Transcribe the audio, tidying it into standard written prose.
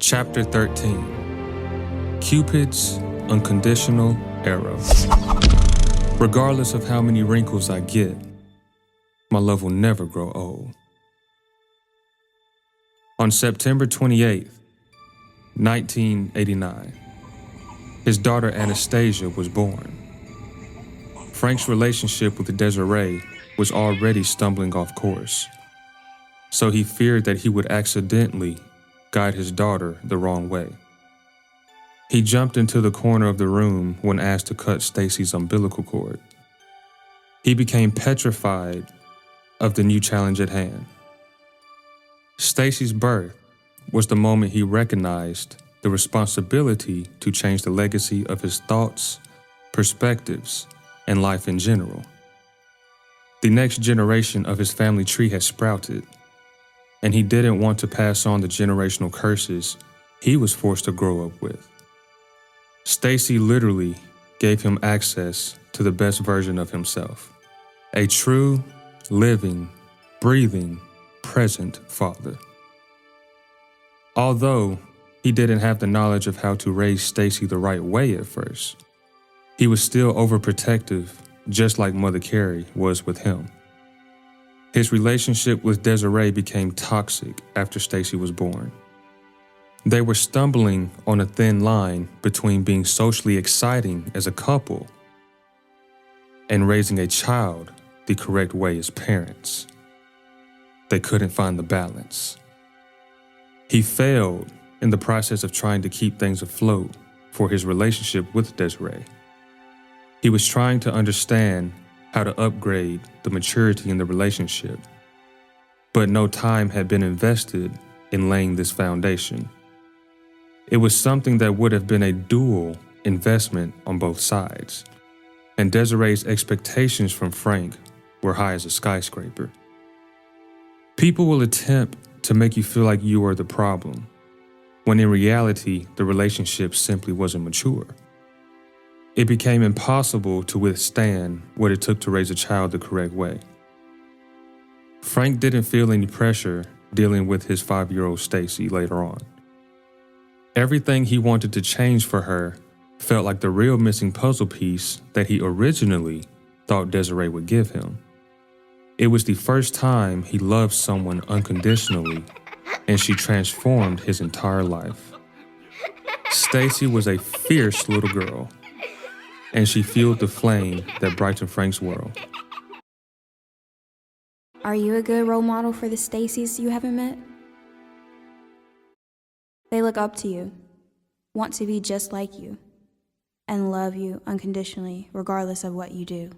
Chapter 13. Cupid's Unconditional Arrow. Regardless of how many wrinkles I get, my love will never grow old. On September 28th, 1989, his daughter Anastasia was born. Frank's relationship with Desiree was already stumbling off course, so he feared that he would accidentally guide his daughter the wrong way. He jumped into the corner of the room when asked to cut Stacy's umbilical cord. He became petrified of the new challenge at hand. Stacy's birth was the moment he recognized the responsibility to change the legacy of his thoughts, perspectives, and life in general. The next generation of his family tree had sprouted, and he didn't want to pass on the generational curses he was forced to grow up with. Stacy literally gave him access to the best version of himself, a true, living, breathing, present father. Although he didn't have the knowledge of how to raise Stacy the right way at first, he was still overprotective, just like Mother Carrie was with him. His relationship with Desiree became toxic after Stacy was born. They were stumbling on a thin line between being socially exciting as a couple and raising a child the correct way as parents. They couldn't find the balance. He failed in the process of trying to keep things afloat for his relationship with Desiree. He was trying to understand how to upgrade the maturity in the relationship, but no time had been invested in laying this foundation. It was something that would have been a dual investment on both sides, and Desiree's expectations from Frank were high as a skyscraper. People will attempt to make you feel like you are the problem, when in reality, the relationship simply wasn't mature. It became impossible to withstand what it took to raise a child the correct way. Frank didn't feel any pressure dealing with his 5-year-old Stacy later on. Everything he wanted to change for her felt like the real missing puzzle piece that he originally thought Desiree would give him. It was the first time he loved someone unconditionally, and she transformed his entire life. Stacy was a fierce little girl, and she fueled the flame that brightened Frank's world. Are you a good role model for the Stacys you haven't met? They look up to you, want to be just like you, and love you unconditionally regardless of what you do.